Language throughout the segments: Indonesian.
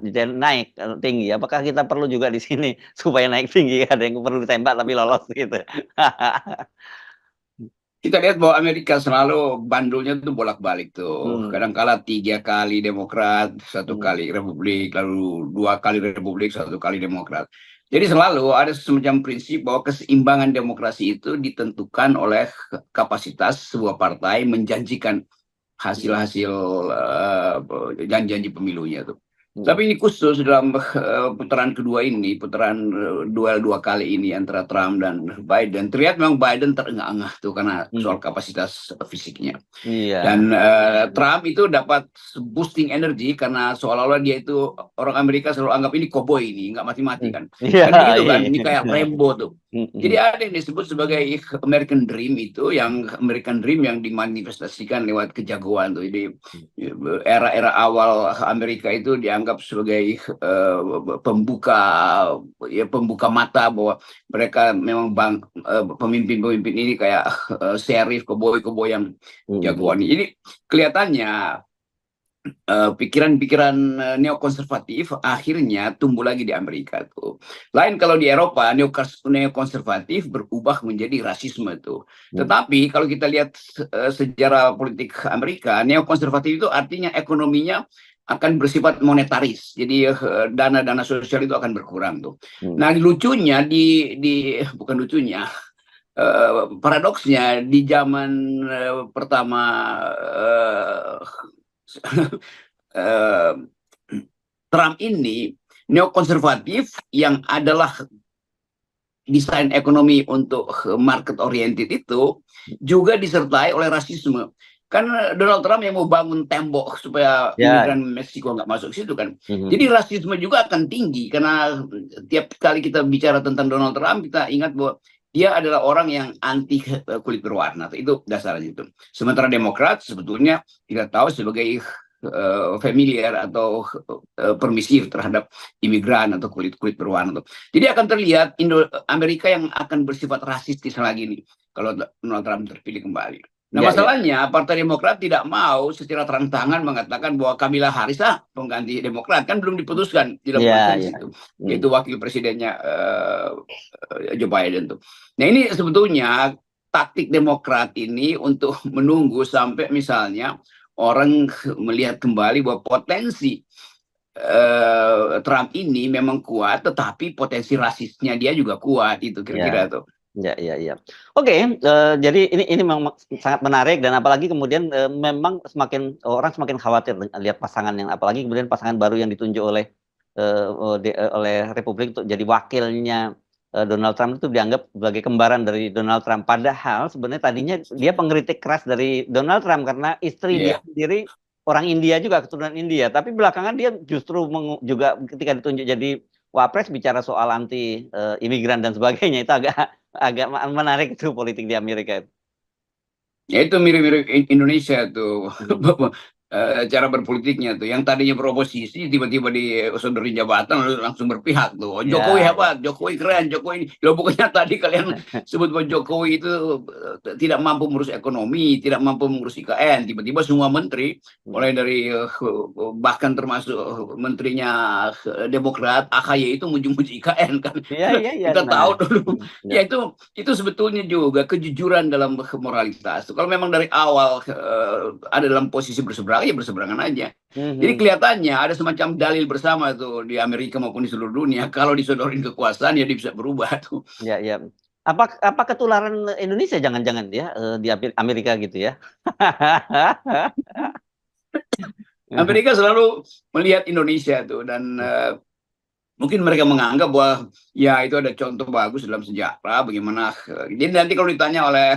naik tinggi. Apakah kita perlu juga di sini supaya naik tinggi? Ada yang perlu ditembak tapi lolos gitu. Kita lihat bahwa Amerika selalu bandulnya tuh bolak-balik tuh. Hmm, Kadang-kala 3 kali Demokrat, satu hmm, kali Republik, lalu 2 kali Republik, 1 kali Demokrat. Jadi selalu ada semacam prinsip bahwa keseimbangan demokrasi itu ditentukan oleh kapasitas sebuah partai menjanjikan hasil-hasil janji-janji pemilunya tuh. hmm, Tapi ini khusus dalam putaran kedua ini, putaran duel 2 kali ini antara Trump dan Biden. Terlihat memang Biden terengah-engah tuh karena hmm. soal kapasitas fisiknya. Iya. Dan Trump itu dapat boosting energi karena seolah-olah dia itu orang Amerika selalu anggap ini koboi ini, nggak mati-mati Hmm. kan. Iya, Kan begitu iya. kan, ini kayak Rambo tuh. Hmm, Jadi hmm, ada yang disebut sebagai American Dream itu, yang American Dream yang dimanifestasikan lewat kejagoan tuh. Jadi era-era awal Amerika itu dianggap sebagai pembuka pembuka mata bahwa mereka memang pemimpin-pemimpin ini kayak sheriff, koboi-koboi yang hmm, hmm. jagoan. Jadi kelihatannya pikiran-pikiran neokonservatif akhirnya tumbuh lagi di Amerika tuh. Lain kalau di Eropa, neokonservatif berubah menjadi rasisme tuh. Hmm. Tetapi kalau kita lihat sejarah politik Amerika, neokonservatif itu artinya ekonominya akan bersifat monetaris. Jadi dana-dana sosial itu akan berkurang tuh. Hmm. Nah, lucunya bukan lucunya, paradoksnya di zaman pertama eh, Trump ini, neokonservatif yang adalah desain ekonomi untuk market oriented itu juga disertai oleh rasisme. Kan Donald Trump yang mau bangun tembok supaya Ya. imigran Meksiko nggak masuk ke situ kan. Hmm, Jadi rasisme juga akan tinggi karena tiap kali kita bicara tentang Donald Trump, kita ingat bahwa dia adalah orang yang anti kulit berwarna. Itu dasarnya itu. Sementara Demokrat sebetulnya kita tahu sebagai familiar atau permisif terhadap imigran atau kulit berwarna. Jadi akan terlihat Amerika yang akan bersifat rasistis lagi nih kalau Donald Trump terpilih kembali. Nah, ya, ya, masalahnya Partai Demokrat tidak mau secara terang-terangan mengatakan bahah Kamala Harris pengganti Demokrat, kan belum diputuskan di dalam ya, ya. konvensi itu, Hmm. yaitu wakil presidennya Joe Biden tuh. Nah, ini sebetulnya taktik Demokrat ini untuk menunggu sampai misalnya orang melihat kembali bahwa potensi Trump ini memang kuat, tetapi potensi rasisnya dia juga kuat, itu Ya. kira-kira tuh. Ya, ya, ya. Oke, jadi ini memang sangat menarik dan apalagi kemudian memang orang semakin khawatir lihat pasangan yang apalagi kemudian pasangan baru yang ditunjuk oleh Republik untuk jadi wakilnya Donald Trump itu dianggap sebagai kembaran dari Donald Trump. Padahal sebenarnya tadinya dia pengkritik keras dari Donald Trump karena istri dia Iya. sendiri orang India juga, keturunan India. Tapi belakangan dia justru juga ketika ditunjuk jadi wapres bicara soal anti imigran dan sebagainya itu agak menarik itu politik di Amerika itu. Ya itu mirip-mirip Indonesia tuh. Hmm. Cara berpolitiknya tuh, yang tadinya beroposisi tiba-tiba disodorin jabatan lalu langsung berpihak tuh. Jokowi Ya, ya. hebat, Jokowi keren, Jokowi ini. Loh, pokoknya tadi kalian sebut bahwa Jokowi itu tidak mampu mengurus ekonomi, tidak mampu mengurus IKN. Tiba-tiba semua menteri, Hmm. mulai dari bahkan termasuk menterinya Demokrat, AKY itu muji-muji IKN kan. Iya, iya, iya. Kita Nah, tahu dulu. ya. Ya itu sebetulnya juga kejujuran dalam moralitas. Kalau memang dari awal ada dalam posisi berseberangan, ya berseberangan aja. Jadi Mhm. kelihatannya ada semacam dalil bersama tuh di Amerika maupun di seluruh dunia. Kalau disodorin kekuasaan ya dia bisa berubah tuh. Ya, ya. Apa ketularan Indonesia jangan-jangan ya di Amerika gitu ya? Amerika selalu melihat Indonesia tuh, dan mungkin mereka menganggap bahwa ya itu ada contoh bagus dalam sejarah bagaimana. Jadi nanti kalau ditanya oleh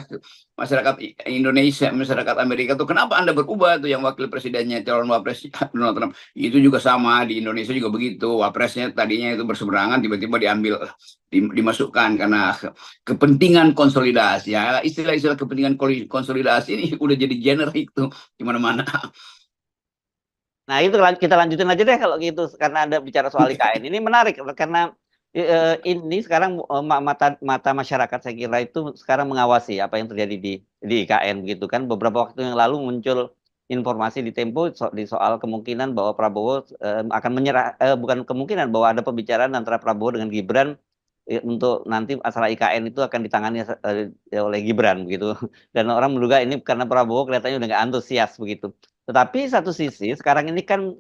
masyarakat Indonesia, masyarakat Amerika tuh kenapa Anda berubah tuh, yang wakil presidennya calon wapres Donald Trump itu juga sama di Indonesia juga begitu, wapresnya tadinya itu berseberangan tiba-tiba diambil, dimasukkan karena kepentingan konsolidasi. Ya istilah-istilah kepentingan konsolidasi ini udah jadi generik tuh di mana-mana. Nah, itu kita lanjutin aja deh kalau gitu karena Anda bicara soal IKN. Ini menarik karena ini sekarang mata mata masyarakat saya kira itu sekarang mengawasi apa yang terjadi di IKN gitu kan. Beberapa waktu yang lalu muncul informasi di Tempo di soal kemungkinan bahwa Prabowo akan menyerah, bukan kemungkinan, bahwa ada pembicaraan antara Prabowo dengan Gibran untuk nanti masalah IKN itu akan ditangani oleh Gibran begitu. Dan orang menduga ini karena Prabowo kelihatannya udah nggak antusias begitu. Tetapi satu sisi sekarang ini kan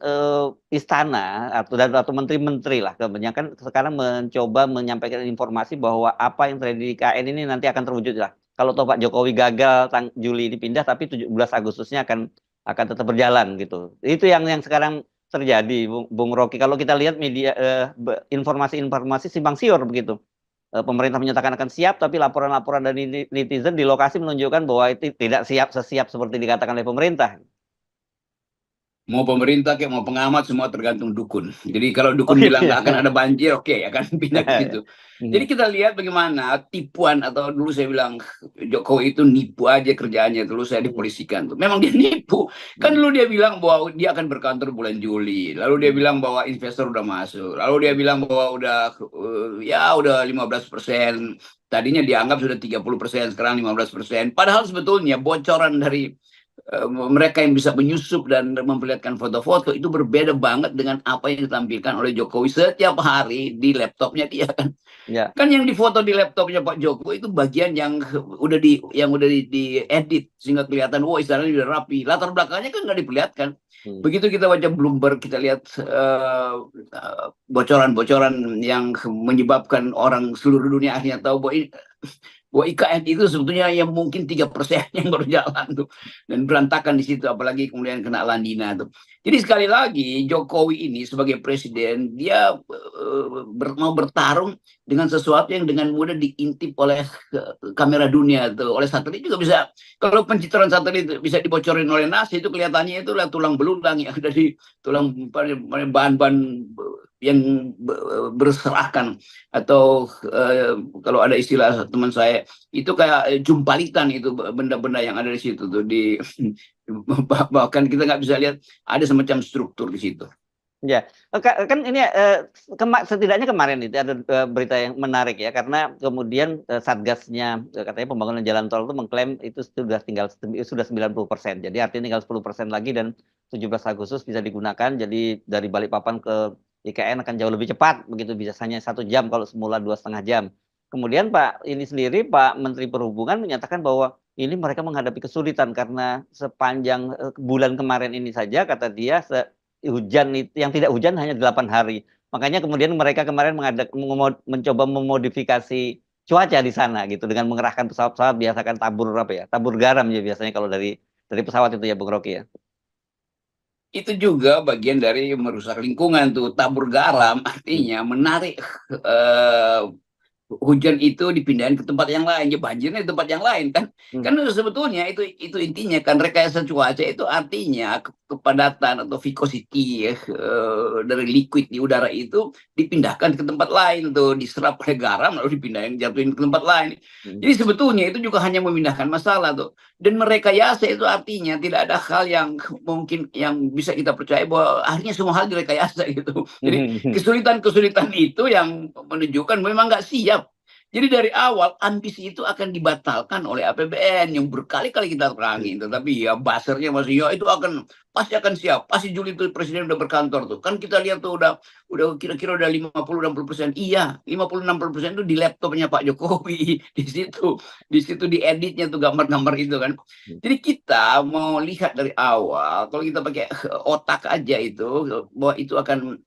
istana atau menteri-menteri lah kebanyakan sekarang mencoba menyampaikan informasi bahwa apa yang terjadi di IKN ini nanti akan terwujud lah. Kalau toh Pak Jokowi gagal Juli ini pindah, tapi 17 Agustusnya akan tetap berjalan gitu. Itu yang sekarang terjadi, Bung Rocky. Kalau kita lihat media informasi-informasi simpang siur begitu. Pemerintah menyatakan akan siap, tapi laporan-laporan dari netizen di lokasi menunjukkan bahwa itu tidak sesiap seperti dikatakan oleh pemerintah. Mau pemerintah kayak mau pengamat semua tergantung dukun. Jadi kalau Oh dukun gitu bilang ya. nggak akan ada banjir, oke, akan pindah ke situ. Jadi kita lihat bagaimana tipuan, atau dulu saya bilang Jokowi itu nipu aja kerjaannya. Dulu saya dipolisikan tuh. Memang dia nipu. Kan dulu dia bilang bahwa dia akan berkantor bulan Juli. Lalu dia bilang bahwa investor udah masuk. Lalu dia bilang bahwa udah ya udah 15%. Tadinya dianggap sudah 30%, sekarang 15%. Padahal sebetulnya bocoran dari mereka yang bisa menyusup dan memperlihatkan foto-foto itu berbeda banget dengan apa yang ditampilkan oleh Jokowi setiap hari di laptopnya dia kan. Ya. Kan yang difoto di laptopnya Pak Jokowi itu bagian yang udah diedit sehingga kelihatan wah istananya udah rapi. Latar belakangnya kan nggak diperlihatkan. Begitu kita baca Bloomberg, kita lihat bocoran-bocoran yang menyebabkan orang seluruh dunia akhirnya tahu bahwa IKN itu sebetulnya yang mungkin 3% yang baru jalan tuh, dan berantakan di situ, apalagi kemudian kena lanina tuh. Jadi sekali lagi Jokowi ini sebagai presiden dia mau bertarung dengan sesuatu yang dengan mudah diintip oleh kamera dunia tuh, oleh satelit juga bisa. Kalau pencitraan satelit bisa dibocorin oleh NASA itu kelihatannya itu tulang belulang yang dari tulang bahan-bahan yang berserakan, atau kalau ada istilah teman saya itu kayak jumpalitan, itu benda-benda yang ada di situ tuh bahkan kita nggak bisa lihat ada semacam struktur di situ. Ya, kan ini setidaknya kemarin itu ada berita yang menarik ya, karena kemudian Satgasnya katanya pembangunan jalan tol itu mengklaim itu sudah 90%. Jadi artinya tinggal 10% lagi dan 17 Agustus bisa digunakan. Jadi dari Balikpapan ke IKN akan jauh lebih cepat, begitu biasanya 1 jam kalau semula 2,5 jam. Kemudian Pak Menteri Perhubungan menyatakan bahwa ini mereka menghadapi kesulitan karena sepanjang bulan kemarin ini saja kata dia hujan itu yang tidak hujan hanya 8 hari. Makanya kemudian mereka kemarin mencoba memodifikasi cuaca di sana gitu dengan mengerahkan pesawat-pesawat biasakan tabur garam ya biasanya kalau dari pesawat itu ya Bung Rocky ya. Itu juga bagian dari merusak lingkungan tuh, tabur garam artinya menarik hujan itu dipindahin ke tempat yang lain, ya banjirnya di tempat yang lain kan. Kan sebetulnya itu intinya kan, rekayasa cuaca itu artinya kepadatan atau viscosity dari liquid di udara itu dipindahkan ke tempat lain tuh, diserap oleh garam lalu dipindahin, jatuhin ke tempat lain. Jadi sebetulnya itu juga hanya memindahkan masalah tuh. Dan merekayasa itu artinya tidak ada hal yang mungkin yang bisa kita percaya bahwa akhirnya semua hal direkayasa gitu. Jadi kesulitan-kesulitan itu yang menunjukkan memang nggak siap. Jadi dari awal ambisi itu akan dibatalkan oleh APBN yang berkali-kali kita terangin, tetapi ya buzzernya masih ya itu pasti akan siap. Pasti Juli itu presiden udah berkantor tuh. Kan kita lihat tuh udah kira-kira udah 50-60%. Iya, 50-60% itu di laptopnya Pak Jokowi. Di situ dieditnya tuh gambar-gambar itu kan. Jadi kita mau lihat dari awal, kalau kita pakai otak aja itu bahwa itu akan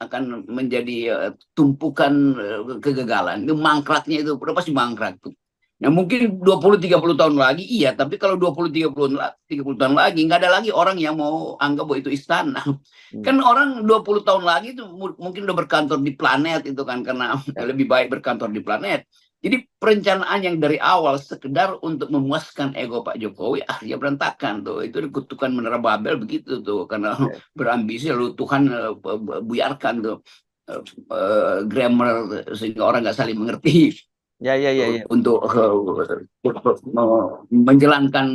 menjadi tumpukan kegagalan. Itu mangkraknya itu udah pasti mangkrak tuh. Nah mungkin 20-30 tahun lagi iya, tapi kalau 20-30 tahun lagi nggak ada lagi orang yang mau anggap bahwa itu istana. Kan orang 20 tahun lagi itu mungkin udah berkantor di planet itu kan, karena lebih baik berkantor di planet. Jadi perencanaan yang dari awal sekedar untuk memuaskan ego Pak Jokowi akhirnya berantakan tuh. Itu kutukan menara Babel begitu tuh, karena berambisi lalu Tuhan buyarkan tuh grammar sehingga orang nggak saling mengerti. Ya. Untuk menjalankan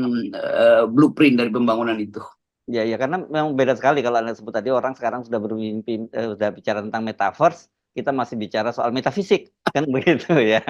blueprint dari pembangunan itu. Ya, karena memang beda sekali kalau Anda sebut tadi orang sekarang sudah bermimpi, sudah bicara tentang metaverse, kita masih bicara soal metafisik, kan begitu ya.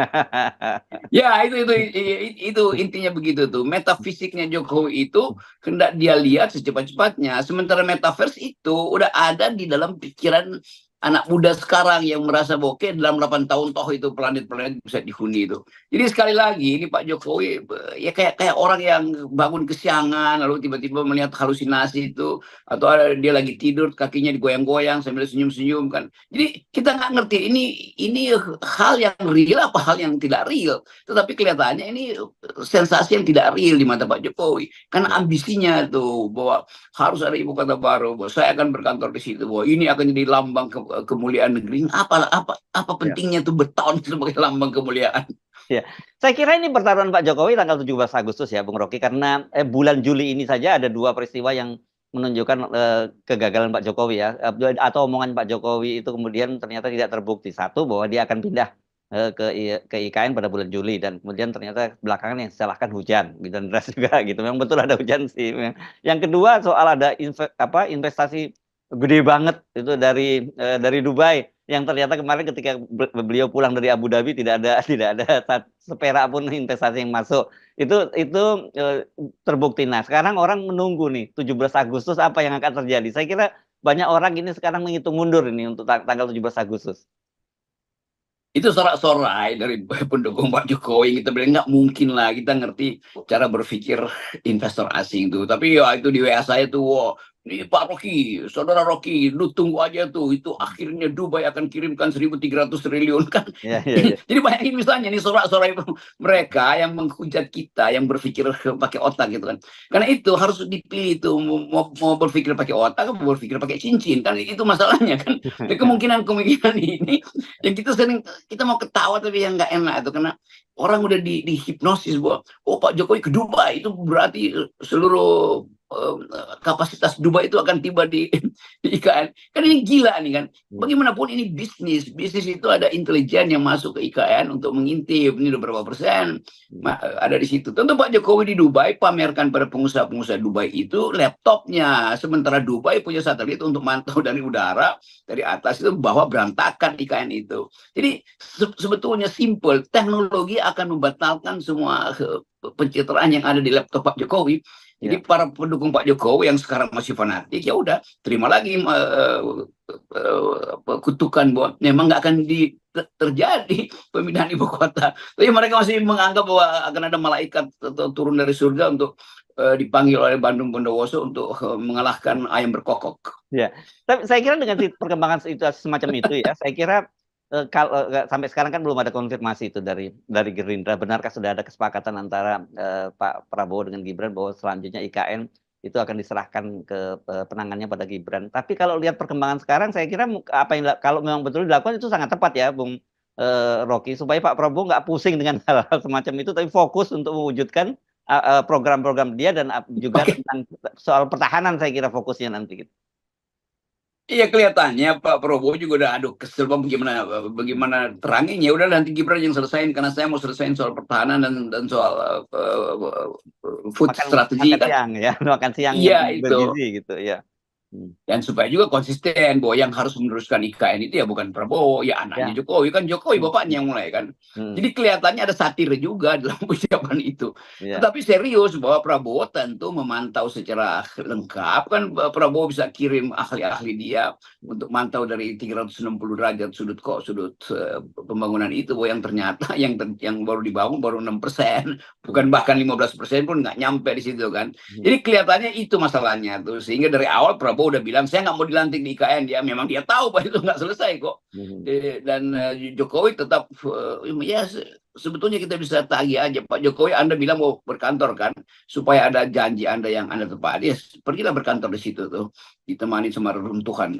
Ya, itu intinya begitu tuh. Metafisiknya Jokowi itu hendak dia lihat secepat-cepatnya. Sementara metaverse itu udah ada di dalam pikiran anak muda sekarang yang merasa bahwa oke, dalam 8 tahun toh itu planet-planet bisa dihuni itu. Jadi sekali lagi ini Pak Jokowi ya kayak orang yang bangun kesiangan lalu tiba-tiba melihat halusinasi itu, atau dia lagi tidur kakinya digoyang-goyang sambil senyum-senyum kan. Jadi kita nggak ngerti ini hal yang real apa hal yang tidak real. Tetapi kelihatannya ini sensasi yang tidak real di mata Pak Jokowi. Karena ambisinya tuh bahwa harus ada ibu kota baru, bahwa saya akan berkantor di situ, bahwa ini akan jadi lambang kemuliaan negeri. Apa pentingnya tuh bertahun sebagai lambang kemuliaan? Ya, saya kira ini pertarungan Pak Jokowi tanggal 17 Agustus ya, Bung Rocky, karena bulan Juli ini saja ada 2 peristiwa yang menunjukkan kegagalan Pak Jokowi ya, atau omongan Pak Jokowi itu kemudian ternyata tidak terbukti. Satu, bahwa dia akan pindah ke IKN pada bulan Juli, dan kemudian ternyata belakangan yang disalahkan hujan, hujan deras juga gitu. Memang betul ada hujan sih. Yang kedua, soal ada investasi gede banget itu dari Dubai, yang ternyata kemarin ketika beliau pulang dari Abu Dhabi tidak ada seperak pun investasi yang masuk. Itu terbukti. Nah, sekarang orang menunggu nih 17 Agustus apa yang akan terjadi. Saya kira banyak orang ini sekarang menghitung mundur ini untuk tanggal 17 Agustus. Itu sorak-sorai dari pendukung Pak Jokowi. Kita bilang nggak mungkin lah kita ngerti cara berpikir investor asing tuh. Tapi ya itu di WA saya tuh, wow, ini Pak Rocky, saudara Rocky, lu tunggu aja tuh, itu akhirnya Dubai akan kirimkan 1.300 triliun kan. Ya, ya, ya. Jadi bayangin misalnya nih sorak-sorai mereka yang menghujat kita, yang berpikir pakai otak gitu kan. Karena itu harus dipilih tuh, mau berpikir pakai otak, mau berpikir pakai cincin kan, itu masalahnya kan. Dan kemungkinan ini yang kita mau ketawa tapi yang nggak enak itu, karena orang udah di hipnosis bahwa Pak Jokowi ke Dubai itu berarti seluruh kapasitas Dubai itu akan tiba di IKN. Kan ini gila nih kan. Bagaimanapun ini bisnis itu ada intelijen yang masuk ke IKN untuk mengintip ini udah berapa persen ada di situ. Tentu Pak Jokowi di Dubai pamerkan pada pengusaha-pengusaha Dubai itu laptopnya, sementara Dubai punya satelit untuk mantau dari udara, dari atas itu bahwa berantakan IKN itu. Jadi sebetulnya simple, teknologi akan membatalkan semua pencitraan yang ada di laptop Pak Jokowi. Jadi para pendukung Pak Jokowi yang sekarang masih fanatik, ya udah terima lagi kutukan bahwa memang nggak akan terjadi pemindahan ibu kota. Tapi mereka masih menganggap bahwa akan ada malaikat turun dari surga untuk dipanggil oleh Bandung Bondowoso untuk mengalahkan ayam berkokok. Ya, tapi saya kira dengan perkembangan situasi semacam itu ya, saya kira kalau sampai sekarang kan belum ada konfirmasi itu dari Gerindra. Benarkah sudah ada kesepakatan antara Pak Prabowo dengan Gibran bahwa selanjutnya IKN itu akan diserahkan ke penangannya pada Gibran? Tapi kalau lihat perkembangan sekarang, saya kira apa yang kalau memang betul dilakukan itu sangat tepat ya, Bung Rocky, supaya Pak Prabowo nggak pusing dengan hal-hal semacam itu, tapi fokus untuk mewujudkan program-program dia, dan juga tentang soal pertahanan saya kira fokusnya nanti gitu. Iya, kelihatannya Pak Prabowo juga udah aduh kesel bagaimana teranginnya. Udah nanti Gibran yang selesain, karena saya mau selesain soal pertahanan dan soal food strategi kan. Makan siang iya, bergizi gitu ya. Dan supaya juga konsisten bahwa yang harus meneruskan IKN itu ya bukan Prabowo, ya anaknya Jokowi, kan Jokowi bapaknya yang mulai kan. Jadi kelihatannya ada satir juga dalam ucapan itu. Tetapi serius bahwa Prabowo tentu memantau secara lengkap kan. Prabowo bisa kirim ahli-ahli dia untuk mantau dari 360 derajat sudut pembangunan itu, bahwa yang ternyata yang baru dibangun baru 6%, bukan bahkan 15% pun nggak nyampe di situ kan. Jadi kelihatannya itu masalahnya tuh, sehingga dari awal Prabowo udah bilang saya nggak mau dilantik di IKN. Memang dia tahu bahwa itu nggak selesai kok. Dan Jokowi tetap ya sebetulnya kita bisa tagih aja, Pak Jokowi, Anda bilang mau berkantor kan, supaya ada janji Anda yang Anda tepati, ya pergilah berkantor di situ tuh, ditemani sama reruntuhan.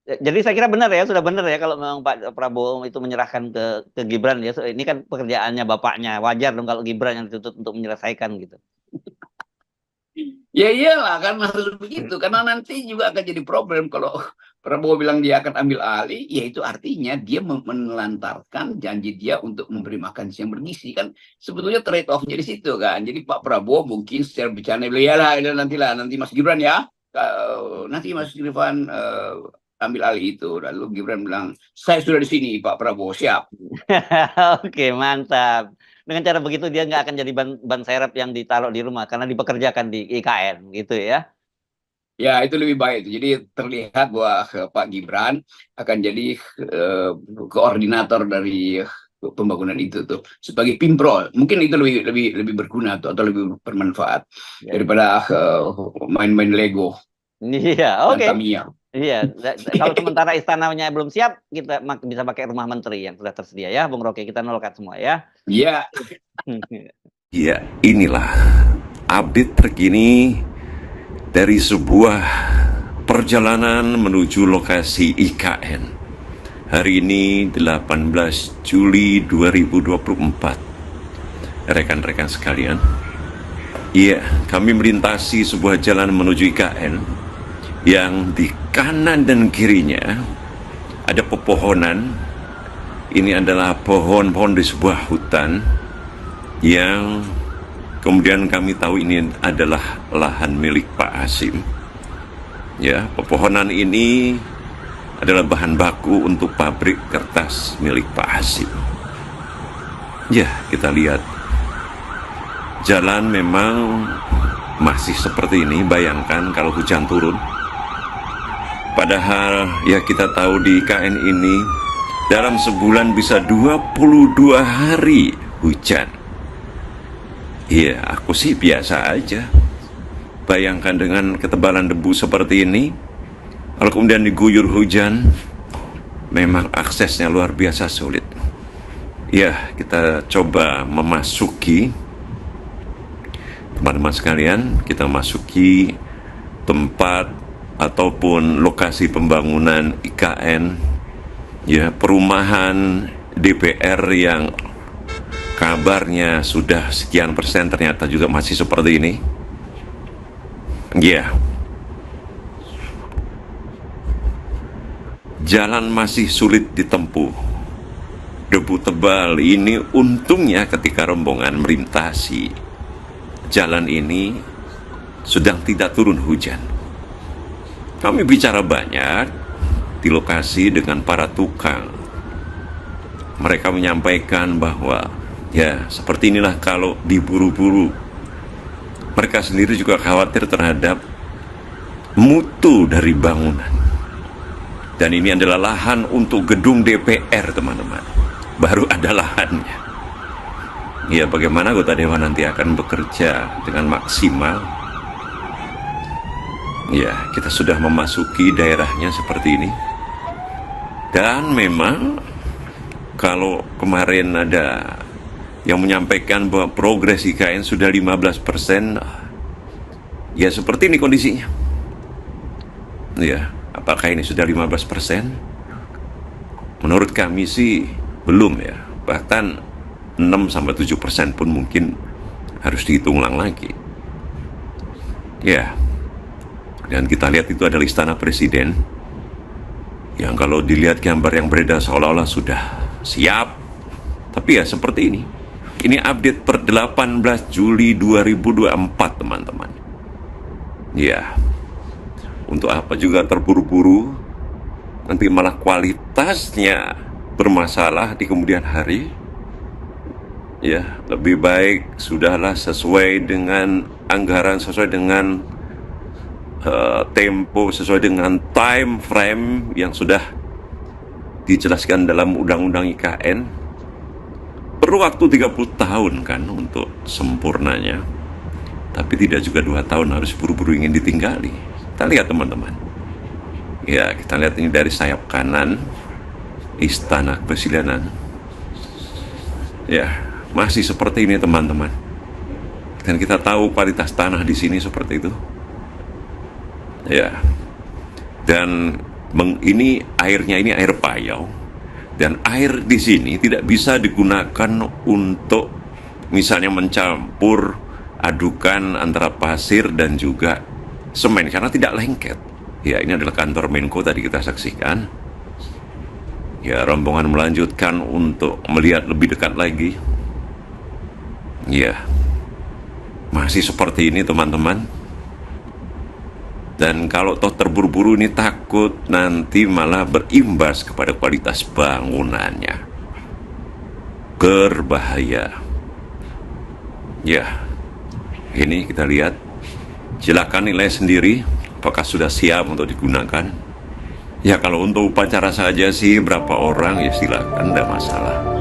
Jadi saya kira benar ya, sudah benar ya kalau memang Pak Prabowo itu menyerahkan ke Gibran ya. Ini kan pekerjaannya bapaknya, wajar dong kalau Gibran yang dituntut untuk menyelesaikan gitu. Ya iyalah kan harus begitu, karena nanti juga akan jadi problem kalau Prabowo bilang dia akan ambil alih, ya itu artinya dia menelantarkan janji dia untuk memberi makan siang bergizi kan. Sebetulnya trade off-nya di situ kan. Jadi Pak Prabowo mungkin secara bercanda bilang ya lah nanti Mas Gibran ya, nanti Mas Gibran ambil alih itu. Lalu Gibran bilang, saya sudah di sini Pak Prabowo, siap. Oke, mantap. Dengan cara begitu dia nggak akan jadi ban serep yang ditaruh di rumah karena dipekerjakan di IKN gitu ya. Ya, itu lebih baik. Jadi terlihat bahwa Pak Gibran akan jadi koordinator dari pembangunan itu tuh sebagai pimprol. Mungkin itu lebih berguna tuh, atau lebih bermanfaat daripada main-main Lego Iya, dan oke. Tamiya. Iya, kalau sementara istananya belum siap, kita bisa pakai rumah menteri yang sudah tersedia ya, Bung Rocky. Kita nolkan semua ya. Iya. Ya, inilah update terkini dari sebuah perjalanan menuju lokasi IKN. Hari ini 18 Juli 2024. Rekan-rekan sekalian, ya, kami melintasi sebuah jalan menuju IKN yang di kanan dan kirinya ada pepohonan. Ini adalah pohon-pohon di sebuah hutan yang kemudian kami tahu ini adalah lahan milik Pak Hasim. Ya, pepohonan ini adalah bahan baku untuk pabrik kertas milik Pak Hasim. Ya, kita lihat jalan memang masih seperti ini. Bayangkan kalau hujan turun. Padahal ya kita tahu di IKN ini dalam sebulan bisa 22 hari hujan. Iya, aku sih biasa aja. Bayangkan dengan ketebalan debu seperti ini, kalau kemudian diguyur hujan, memang aksesnya luar biasa sulit. Ya, kita coba memasuki, teman-teman sekalian, kita masuki tempat ataupun lokasi pembangunan IKN, ya, perumahan DPR yang kabarnya sudah sekian persen ternyata juga masih seperti ini. Ya, jalan masih sulit ditempuh, debu tebal ini. Untungnya ketika rombongan melintasi jalan ini sedang tidak turun hujan. Kami bicara banyak di lokasi dengan para tukang. Mereka menyampaikan bahwa ya seperti inilah kalau diburu-buru. Mereka sendiri juga khawatir terhadap mutu dari bangunan. Dan ini adalah lahan untuk gedung DPR, teman-teman. Baru ada lahannya. Ya, bagaimana anggota dewan nanti akan bekerja dengan maksimal? Ya, kita sudah memasuki daerahnya seperti ini. Dan memang kalau kemarin ada yang menyampaikan bahwa progres IKN sudah 15%, ya seperti ini kondisinya. Ya, apakah ini sudah 15%? Menurut kami sih belum ya. Bahkan 6-7% pun mungkin harus dihitung ulang lagi. Ya. Dan kita lihat itu adalah Istana Presiden, yang kalau dilihat gambar yang beredar seolah-olah sudah siap. Tapi ya seperti ini. Ini update per 18 Juli 2024, teman-teman. Ya, untuk apa juga terburu-buru, nanti malah kualitasnya bermasalah di kemudian hari. Ya, lebih baik sudahlah sesuai dengan anggaran, sesuai dengan tempo, sesuai dengan time frame yang sudah dijelaskan dalam Undang-Undang IKN. Perlu waktu 30 tahun kan untuk sempurnanya, tapi tidak juga 2 tahun harus buru-buru ingin ditinggali. Kita lihat teman-teman. Ya, kita lihat ini dari sayap kanan Istana Kepresidenan. Ya, masih seperti ini teman-teman. Dan kita tahu kualitas tanah di sini seperti itu. Ya, dan ini airnya ini air payau, dan air di sini tidak bisa digunakan untuk misalnya mencampur adukan antara pasir dan juga semen karena tidak lengket. Ya, ini adalah kantor Menko tadi kita saksikan. Ya, rombongan melanjutkan untuk melihat lebih dekat lagi. Ya, masih seperti ini teman-teman. Dan kalau toh terburu-buru ini takut nanti malah berimbas kepada kualitas bangunannya. Berbahaya. Ya, ini kita lihat. Silakan nilai sendiri apakah sudah siap untuk digunakan. Ya kalau untuk upacara saja sih berapa orang ya silakan, tidak masalah.